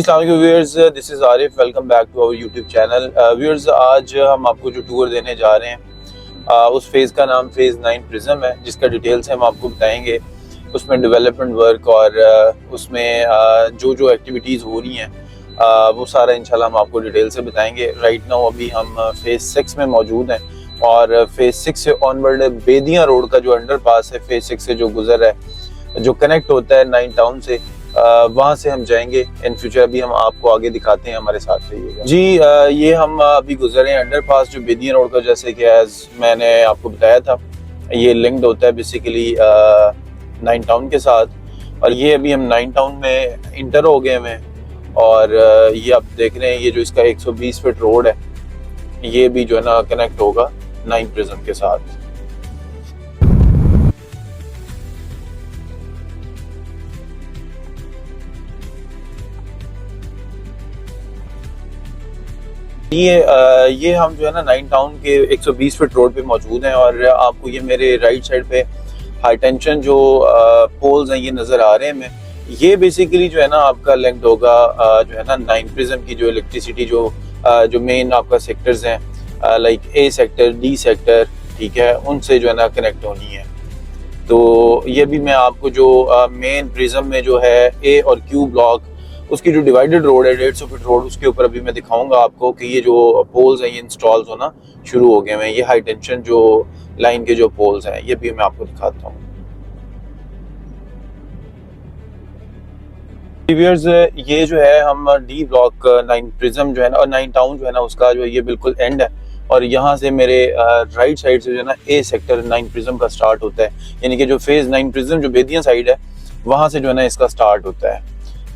Viewers, this is Arif. Welcome back to our YouTube channel. Viewers, आज हम आपको जो टूर देने जा रहे हैं उस फेज़ का नाम फेज़ 9 प्रिज्म है, जिसका डिटेल्स हम आपको बताएंगे। उसमें डेवलपमेंट वर्क और उसमें जो जो एक्टिविटीज़ हो रही हैं वो सारा इंशाल्लाह हम आपको डिटेल से बताएंगे। राइट नाउ अभी हम फेज़ 6 में मौजूद हैं और फेज़ 6 से ऑनवर्ड बेदिया रोड का जो अंडर पास है फेज़ 6 से जो गुजर है, जो कनेक्ट होता है 9 टाउन से, वहाँ से हम जाएंगे इन फ्यूचर। अभी हम आपको आगे दिखाते हैं, हमारे साथ रहिएगा जी। ये हम अभी गुजरे हैं अंडर पास जो बेदिया रोड का, जैसे कि एज मैंने आपको बताया था ये लिंक्ड होता है बेसिकली 9 टाउन के साथ। और ये अभी हम 9 टाउन में इंटर हो गए हैं और ये आप देख रहे हैं, ये जो इसका 120 फीट रोड है ये भी जो है ना कनेक्ट होगा 9 प्रिज्म के साथ। ये हम जो है ना 9 टाउन के 120 फीट रोड पे मौजूद हैं और आपको ये मेरे राइट साइड पे हाई टेंशन जो पोल्स हैं ये नज़र आ रहे हैं। मैं ये बेसिकली जो है ना आपका लिंक्ड होगा जो है ना 9 प्रिज्म की जो इलेक्ट्रिसिटी जो मेन आपका सेक्टर्स हैं like A sector, D sector, ठीक है, उनसे जो है ना कनेक्ट होनी है। तो ये भी मैं आपको जो मेन प्रिज्म में जो है ए और क्यू ब्लॉक, उसकी जो डिवाइडेड रोड है 150 फीट रोड, उसके ऊपर अभी मैं दिखाऊंगा आपको कि ये जो पोल्स हैं ये इंस्टॉल्स होना शुरू हो गए हैं। ये हाई टेंशन जो लाइन के जो पोल्स हैं ये भी मैं आपको दिखाता हूँ। ये जो है हम डी ब्लॉक 9 प्रिज्म जो है ना और 9 टाउन जो है ना उसका जो ये बिल्कुल एंड है और यहाँ से मेरे राइट साइड से जो है ना ए सेक्टर 9 प्रिज्म का स्टार्ट होता है, यानी कि जो फेज 9 प्रिज्म जो बेदिया साइड है वहाँ से जो है ना इसका स्टार्ट होता है।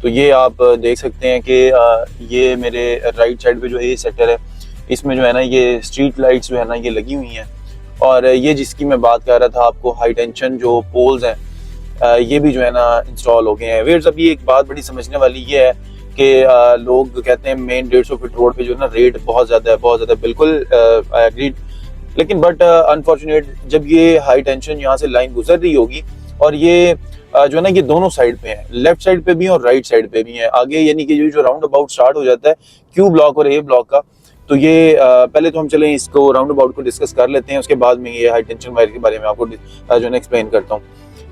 तो ये आप देख सकते हैं कि ये मेरे राइट साइड पे जो है ये सेक्टर है, इसमें जो है ना ये स्ट्रीट लाइट्स जो है ना ये लगी हुई हैं और ये जिसकी मैं बात कर रहा था आपको हाई टेंशन जो पोल्स हैं ये भी जो है ना इंस्टॉल हो गए हैं। वेयर्स, अभी एक बात बड़ी समझने वाली ये है कि लोग कहते हैं मेन 150 फीट रोड पे जो है ना रेट बहुत ज़्यादा बिल्कुल एग्रीड, लेकिन बट अनफॉर्चुनेट जब ये हाई टेंशन यहाँ से लाइन गुजर रही होगी और ये जो है ना ये दोनों साइड पे है, लेफ्ट साइड पे भी और राइट साइड पे भी है आगे, यानी कि जो राउंड अबाउट स्टार्ट हो जाता है क्यू ब्लॉक और ए ब्लॉक का। तो ये पहले तो हम चलें इसको राउंड अबाउट को डिस्कस कर लेते हैं, उसके बाद में ये हाई टेंशन वायर के बारे में आपको जो है ना एक्सप्लेन करता हूँ।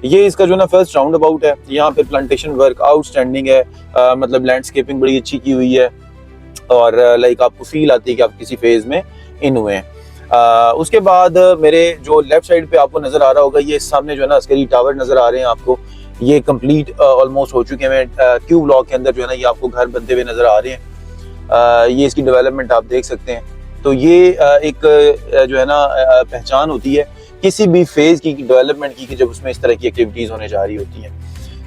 ये इसका जो है ना फर्स्ट राउंड अबाउट है, यहाँ पे प्लांटेशन वर्क आउटस्टैंडिंग है, मतलब लैंडस्केपिंग बड़ी अच्छी की हुई है और लाइक आपको फील आती है कि आप किसी फेज में इन हुए हैं। उसके बाद मेरे जो लेफ्ट साइड पे आपको नजर आ रहा होगा, ये सामने जो है ना अस्करी टावर नजर आ रहे हैं आपको, ये कंप्लीट ऑलमोस्ट हो चुके हैं। क्यू ब्लॉक के अंदर जो है ना ये आपको घर बनते हुए नजर आ रहे हैं। ये इसकी डेवलपमेंट आप देख सकते हैं। तो ये एक जो है ना पहचान होती है किसी भी फेज की डेवलपमेंट की कि जब उसमें इस तरह की एक्टिविटीज होने जा रही होती हैं।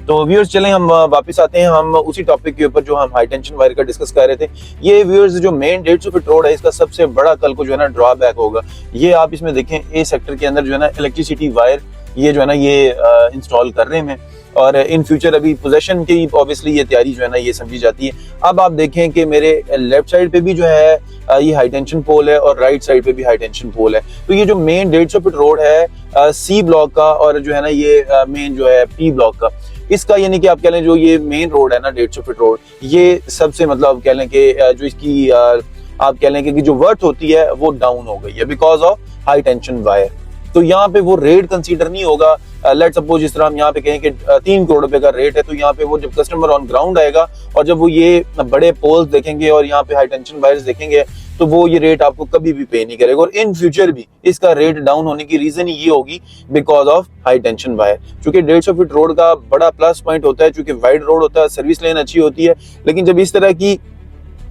तो व्यूअर्स, चलें हम वापस आते हैं हम उसी टॉपिक के ऊपर जो हम हाई टेंशन वायर का डिस्कस कर रहे थे। ये व्यूअर्स जो मेन 150 फीट रोड है इसका सबसे बड़ा कल को जो है ना ड्रॉबैक होगा। ये आप इसमें देखें ए सेक्टर के अंदर जो है ना इलेक्ट्रिसिटी वायर ये जो है ना ये इंस्टॉल कर रहे हैं और इन फ्यूचर अभी पोजेशन की ऑब्वियसली ये तैयारी जो है ना ये समझी जाती है। अब आप देखें कि मेरे लेफ्ट साइड पे भी जो है ये हाई टेंशन पोल है और राइट साइड पे भी हाई टेंशन पोल है। तो ये जो मेन 150 फीट रोड है सी ब्लॉक का और जो है ना ये मेन जो है पी ब्लॉक का, इसका यानी कि आप कह लें जो ये मेन रोड है ना 150 फीट रोड, ये सबसे मतलब आप कह लें कि जो इसकी आप कह लें कि जो वर्थ होती है वो डाउन हो गई है because of high tension wire. तो यहाँ पे वो रेट कंसीडर नहीं होगा। लेट सपोज जिस तरह हम यहाँ पे कहें कि 3 करोड़ रुपए का रेट है, तो यहाँ पे वो जब कस्टमर ऑन ग्राउंड आएगा और जब वो ये बड़े पोल्स देखेंगे और यहाँ पे हाई टेंशन वायर्स देखेंगे तो वो ये रेट आपको कभी भी पे नहीं करेगा और इन फ्यूचर भी इसका रेट डाउन होने की रीजन ये होगी because of high tension wire. चूंकि 150 फीट रोड का बड़ा प्लस पॉइंट होता है, चूंकि वाइड रोड होता है, सर्विस लेन अच्छी होती है, लेकिन जब इस तरह की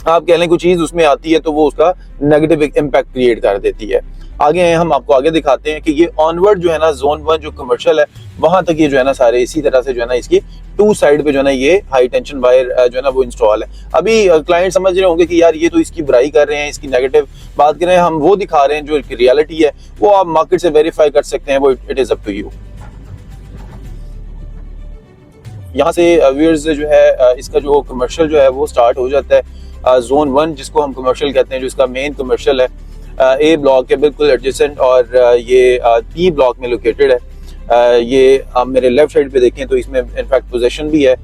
आप कह लें कोई चीज उसमें आती है तो वो उसका नेगेटिव इम्पैक्ट क्रिएट कर देती है। आगे हम आपको आगे दिखाते हैं कि ये ऑनवर्ड जो है ना जोन 1 जो कमर्शियल है वहां तक ये जो है ना सारे इसी तरह से जो है ना इसकी 2 साइड पे जो है ना ये हाई टेंशन वायर जो है ना वो इंस्टॉल है। अभी क्लाइंट समझ रहे होंगे कि यार ये तो इसकी बुराई कर रहे हैं, इसकी नेगेटिव बात कर रहे हैं, हम वो दिखा रहे हैं जो रियलिटी है, वो आप मार्केट से वेरीफाई कर सकते हैं, वो it is up to you. यहाँ से व्यूअर्स जो है इसका जो कमर्शियल जो है वो स्टार्ट हो जाता है जोन 1 जिसको हम कमर्शियल कहते हैं, जो इसका मेन कमर्शियल है ए ब्लॉक के बिल्कुल एडजेसेंट और ये पी ब्लॉक में लोकेटेड है। ये आप मेरे लेफ्ट साइड पे देखें तो इसमें इनफैक्ट पोजीशन भी है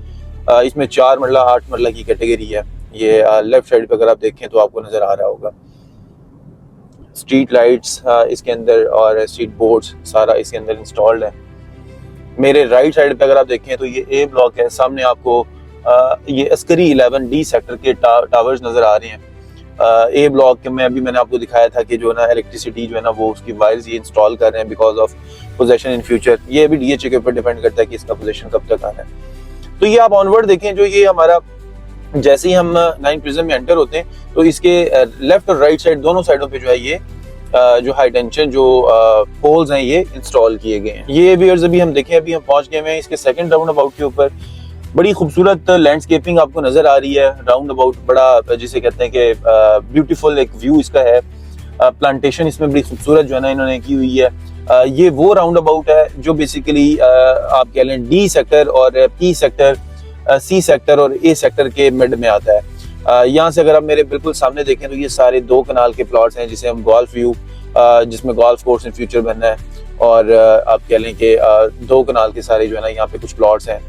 इसमें 4 मरला 8 मरला की कैटेगरी है। ये लेफ्ट साइड पे अगर आप देखें तो आपको नज़र आ रहा होगा। स्ट्रीट लाइट्स इसके अंदर और स्ट्रीट बोर्ड्स सारा इसके अंदर इंस्टॉल्ड है। मेरे राइट साइड पे अगर आप देखें तो ये ए ब्लॉक है। सामने आपको ये अस्करी 11 डी सेक्टर के टावर्स नज़र आ रहे हैं। ए ब्लॉक में अभी मैंने आपको दिखाया था कि जो है ना इलेक्ट्रिसिटी जो है ना वो उसकी वायर्स ये इंस्टॉल कर रहे हैं because of possession in future. ये अभी डीएचए के ऊपर डिपेंड करता है कि इसका पोजेशन कब तक आना है। तो ये आप ऑनवर्ड देखें, जो ये हमारा जैसे ही हम 9 प्रिज्म में एंटर होते हैं तो इसके लेफ्ट और राइट साइड दोनों साइडों पे जो है ये जो हाई टेंशन जो पोल्स हैं ये इंस्टॉल किए गए हैं। ये व्यूअर्स अभी हम देखें, अभी हम पहुंच गए हैं इसके सेकंड राउंड अबाउट के ऊपर। बड़ी खूबसूरत लैंडस्केपिंग आपको नजर आ रही है। राउंड अबाउट बड़ा जिसे कहते हैं कि ब्यूटीफुल एक व्यू इसका है। प्लांटेशन इसमें बड़ी खूबसूरत जो है ना इन्होंने की हुई है। ये वो राउंड अबाउट है जो बेसिकली आप कह लें डी सेक्टर और पी सेक्टर, सी सेक्टर और ए सेक्टर के मिड में आता है। यहाँ से अगर आप मेरे बिल्कुल सामने देखें तो ये सारे 2 कनाल के प्लॉट्स हैं जिसे हम गोल्फ व्यू, जिसमें गोल्फ कोर्स इन फ्यूचर बनना है। और आप कह लें कि 2 कनाल के सारे जो है ना यहाँ पे कुछ प्लॉट्स हैं।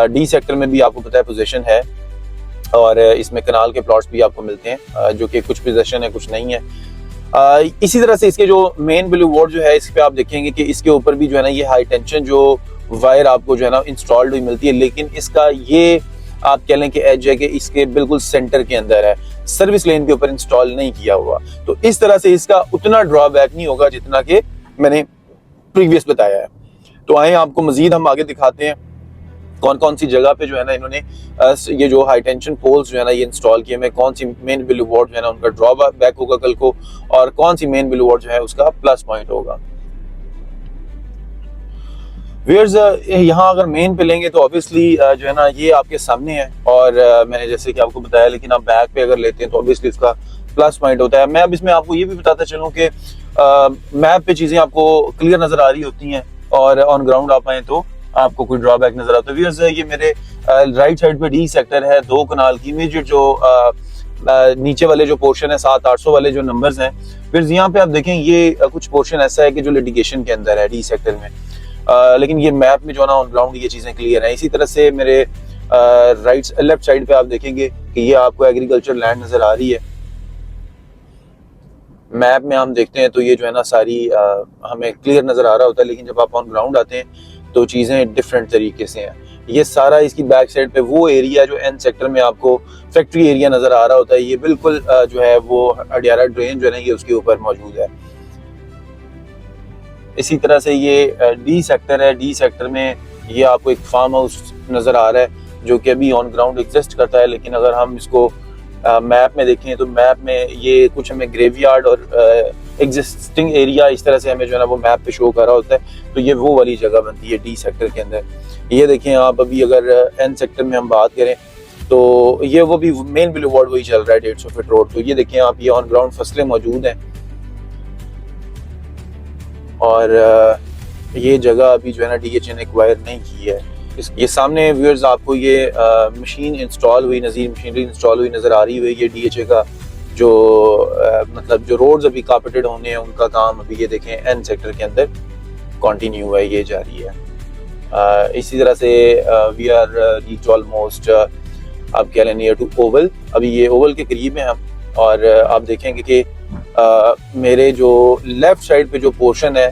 डी सेक्टर में भी आपको पता है पोजीशन है और इसमें कनाल के प्लॉट्स भी आपको मिलते हैं जो कि कुछ पोजीशन है कुछ नहीं है। इसी तरह से इसके जो मेन ब्लू वार्ड जो है इस पे आप देखेंगे कि इसके ऊपर भी जो है ना ये हाई टेंशन जो वायर आपको जो है ना इंस्टॉल्ड हुई मिलती है, लेकिन इसका ये आप कह लें कि एज है कि इसके बिल्कुल सेंटर के अंदर है, सर्विस लेन के ऊपर इंस्टॉल नहीं किया हुआ। तो इस तरह से इसका उतना ड्रॉबैक नहीं होगा जितना कि मैंने प्रीवियस बताया है। तो आए आपको मजीद हम आगे दिखाते हैं कौन कौन सी जगह पे जो है ना इन्होंने ये जो हाई टेंशन पोल्स जो है ना ये इंस्टॉल किए हैं, कौन सी मेन ब्लू वार्ड जो है ना उनका ड्रॉबैक होगा कल को और कौन सी मेन ब्लू वार्ड जो है उसका प्लस पॉइंट होगा। व्यूअर्स यहाँ अगर मेन पे लेंगे तो ऑब्वियसली जो है ना ये आपके सामने है और मैंने जैसे कि आपको बताया, लेकिन आप बैक पे अगर लेते हैं तो ऑब्वियसली इसका प्लस पॉइंट होता है। मैं अब इसमें आपको ये भी बताता चलूँ कि मैप पे चीजें आपको क्लियर नजर आ रही होती हैं और ऑन ग्राउंड आप आए तो आपको कोई ड्रॉबैक नजर आता है। व्यूअर्स ये मेरे राइट साइड पे डी सेक्टर है, 2 कनाल की इमीडिएट जो नीचे वाले जो पोर्शन है 700-800 वाले जो नंबर्स हैं। फिर यहाँ पे आप देखें ये कुछ पोर्शन ऐसा है कि जो लिटिगेशन के अंदर है डी सेक्टर में, लेकिन ये मैप में जो ना ऑन ग्राउंड ये चीजें क्लियर हैं। इसी तरह से मेरे लेफ्ट साइड पे आप देखेंगे कि ये आपको एग्रीकल्चर लैंड नजर आ रही है। मैप में हम देखते हैं तो ये जो है ना सारी हमें क्लियर नजर आ रहा होता है, लेकिन जब आप ऑन ग्राउंड आते हैं तो चीजें डिफरेंट तरीके से हैं। ये सारा इसकी बैक साइड पे वो एरिया जो एन सेक्टर में आपको फैक्ट्री एरिया नजर आ रहा होता है, ये बिल्कुल जो है वो अडियारा ड्रेन जो है ना ये उसके ऊपर मौजूद है। इसी तरह से ये डी सेक्टर है। डी सेक्टर में ये आपको एक फार्म हाउस नजर आ रहा है जो कि अभी ऑन ग्राउंड एग्जिस्ट करता है, लेकिन अगर हम इसको मैप में देखें तो मैप में ये कुछ हमें ग्रेवयार्ड और एग्जिस्टिंग एरिया इस तरह से हमें जो है ना वो मैप पे शो कर रहा होता है। तो ये वो वाली जगह बनती है डी सेक्टर के अंदर। ये देखें आप, अभी अगर एन सेक्टर में हम बात करें तो ये वो भी मेन ब्लू वार्ड वही चल रहा है 150 फीट रोड। तो ये देखें आप, ये ऑन ग्राउंड फसलें मौजूद हैं और ये जगह अभी जो है ना डीएचए ने एक्वायर नहीं की है। ये सामने व्यूअर्स आपको ये मशीन इंस्टॉल हुई, नज़ीर मशीनरी इंस्टॉल हुई नज़र आ रही है। ये डीएचए का जो मतलब जो रोड्स अभी कार्पेटेड होने हैं उनका काम अभी ये देखें एन सेक्टर के अंदर कंटिन्यू है, ये जारी है। इसी तरह से वी आर रीच ऑलमोस्ट आप कह लें नियर टू ओवल। अभी ये ओवल के करीब है हम और आप देखेंगे कि मेरे जो लेफ्ट साइड पे जो पोर्शन है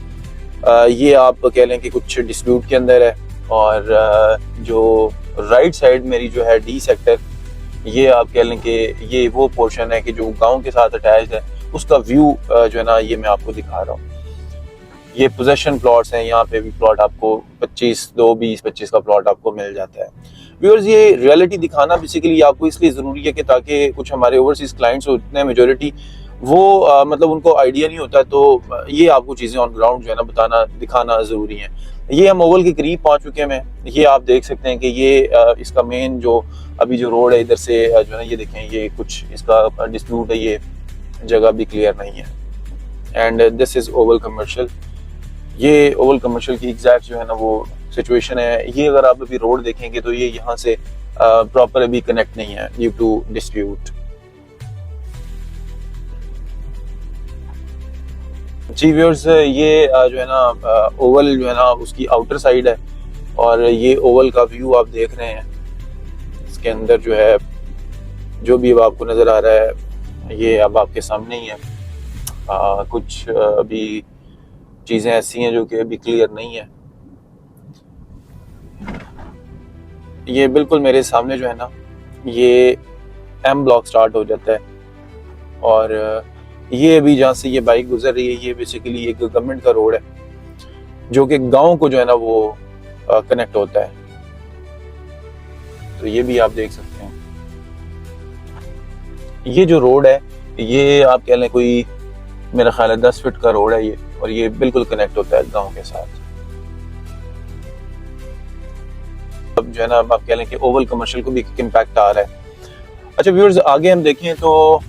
ये आप कह लें कि कुछ डिस्प्यूट के अंदर है और जो राइट साइड मेरी जो है डी सेक्टर, ये आप कह लें कि ये वो पोर्शन है कि जो गांव के साथ अटैच है, उसका व्यू जो है ना ये मैं आपको दिखा रहा हूँ। ये पोजेशन प्लॉट्स हैं, यहाँ पे भी प्लॉट आपको 25 का प्लॉट आपको मिल जाता है। व्यूअर्स ये रियलिटी दिखाना बेसिकली आपको इसलिए ज़रूरी है कि ताकि कुछ हमारे ओवरसीज क्लाइंट्स होते हैं मेजॉरिटी, वो मतलब उनको आइडिया नहीं होता, तो ये आपको चीज़ें ऑन ग्राउंड जो है ना बताना दिखाना ज़रूरी है। ये हम ओवल के करीब पहुंच चुके हैं। ये आप देख सकते हैं कि ये इसका मेन जो अभी जो रोड है इधर से जो है ये देखें, ये कुछ इसका डिस्प्यूट है, ये जगह भी क्लियर नहीं है। And this is Oval commercial. ये ओवल कमर्शियल की एग्जैक्ट जो है ना वो सिचुएशन है। ये अगर आप अभी रोड देखेंगे तो ये यहाँ से प्रॉपर अभी कनेक्ट नहीं है ड्यू टू डिस्प्यूट। जी व्यूअर्स ये जो है ना ओवल जो है ना उसकी आउटर साइड है और ये ओवल का व्यू आप देख रहे हैं। इसके अंदर जो है जो भी अब आपको नज़र आ रहा है ये अब आपके सामने ही है। कुछ अभी चीज़ें ऐसी हैं जो कि अभी क्लियर नहीं है। ये बिल्कुल मेरे सामने जो है ना ये एम ब्लॉक स्टार्ट हो जाता है और ये अभी जहाँ से ये बाइक गुजर रही है ये बेसिकली एक गवर्नमेंट का रोड है जो कि गांव को जो है ना वो कनेक्ट होता है। तो ये भी आप देख सकते हैं। ये जो रोड है ये आप कह लें कोई मेरा ख्याल है 10 फीट का रोड है ये, और ये बिल्कुल कनेक्ट होता है गांव के साथ। अब जो है ना अब आप कह लें कि ओवल कमर्शियल को भी इम्पैक्ट आ रहा है। अच्छा व्यूअर्स, आगे हम देखें तो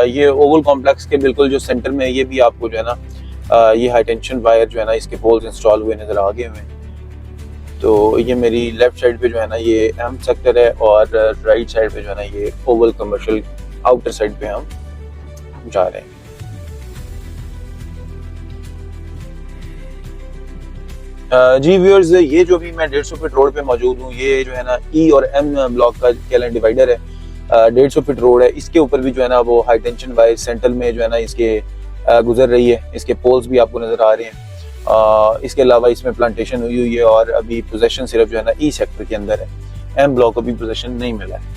ये ओवल कॉम्प्लेक्स के बिल्कुल जो सेंटर में है ये भी आपको जो है ना ये हाई टेंशन वायर जो है ना इसके पोल्स इंस्टॉल हुए नज़र आ गए हुए हैं। तो ये मेरी लेफ्ट साइड पे जो है ना ये एम सेक्टर है और राइट साइड पे जो है ना ये ओवल कमर्शियल आउटर साइड पे हम जा रहे हैं। जी व्यूअर्स, ये जो भी मैं 150 फीट रोड पे मौजूद हूँ ये जो है ना ई और एम ब्लॉक का कैलेंडर डिवाइडर है। 150 फीट रोड है, इसके ऊपर भी जो है ना वो हाई टेंशन वायर सेंटर में जो है ना इसके गुजर रही है। इसके पोल्स भी आपको नजर आ रहे हैं। इसके अलावा इसमें प्लांटेशन हुई है और अभी पोजेशन सिर्फ जो है ना ई सेक्टर के अंदर है। एम ब्लॉक को भी पोजेशन नहीं मिला है।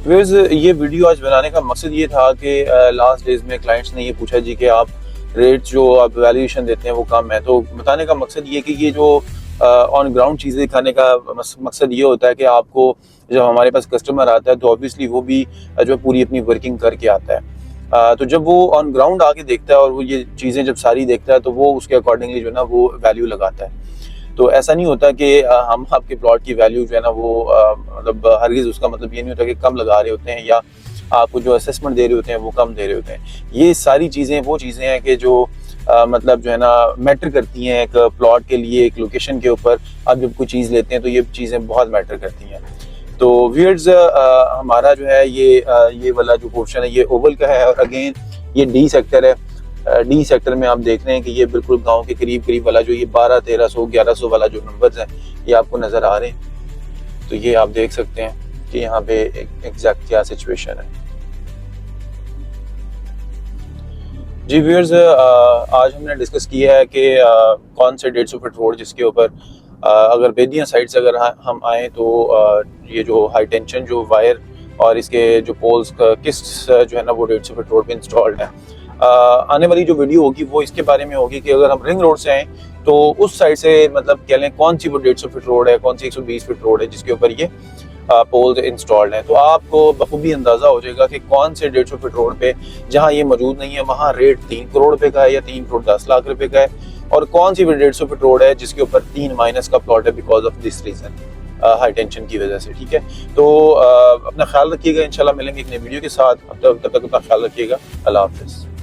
व्यूअर्स, ये वीडियो आज बनाने का मकसद ये था कि लास्ट डेज में क्लाइंट्स ने ये पूछा जी कि आप रेट जो आप वैल्यूएशन देते हैं वो कम है। तो बताने का मकसद ये कि ये जो ऑन ग्राउंड चीज़ें दिखाने का मकसद ये होता है कि आपको जब हमारे पास कस्टमर आता है तो ऑब्वियसली वो भी जो पूरी अपनी वर्किंग करके आता है। तो जब वो ऑन ग्राउंड आके देखता है और वो ये चीज़ें जब सारी देखता है तो वो उसके अकॉर्डिंगली जो है ना वो वैल्यू लगाता है। तो ऐसा नहीं होता कि हम आपके प्लॉट की वैल्यू जो है ना वो मतलब हरगिज़ उसका मतलब ये नहीं होता कि कम लगा रहे होते हैं या आपको जो असेसमेंट दे रहे होते हैं वो कम दे रहे होते हैं। ये सारी चीज़ें वो चीज़ें हैं कि जो मतलब जो है ना मैटर करती हैं एक प्लॉट के लिए, एक लोकेशन के ऊपर आप जब कोई चीज़ लेते हैं तो ये चीज़ें बहुत मैटर करती हैं। तो व्यूअर्स, हमारा जो है ये वाला जो पोर्शन है ये ओवल का है और अगेन ये डी सेक्टर है। डी सेक्टर में आप देख रहे हैं कि ये बिल्कुल गांव के करीब करीब वाला जो ये 1200, 1300, 1100 वाला जो नंबर्स हैं ये आपको नज़र आ रहे हैं। तो ये आप देख सकते हैं कि यहाँ पे एग्जैक्ट क्या सिचुएशन है। जी व्यूअर्स, आज हमने डिस्कस किया है कि कौन से 150 फीट रोड जिसके ऊपर अगर बेदिया साइड से अगर हम आए तो ये जो हाई टेंशन जो वायर और इसके जो पोल्स किस जो है ना वो 150 फीट रोड पे इंस्टॉल्ड है। आने वाली जो वीडियो होगी वो इसके बारे में होगी कि अगर हम रिंग रोड से आए तो उस साइड से मतलब कह लें कौन सी वो 150 फीट रोड है, कौन सी 120 फीट रोड है जिसके ऊपर ये पोल्स इंस्टॉल्ड हैं। तो आपको बखूबी अंदाजा हो जाएगा कि कौन से 150 फीट रोड पे जहां ये मौजूद नहीं है वहां रेट 3 करोड़ रुपए का है या 3 करोड़ 10 लाख रुपए का है, और कौन सी 150 फीट रोड है जिसके ऊपर 3 माइनस का प्लॉट है because of this reason, high tension की वजह से। ठीक है, तो अपना ख्याल रखिएगा। इंशाल्लाह मिलेंगे एक नई वीडियो के साथ। तब तक अपना ख्याल रखिएगा। अल्लाह हाफिज़।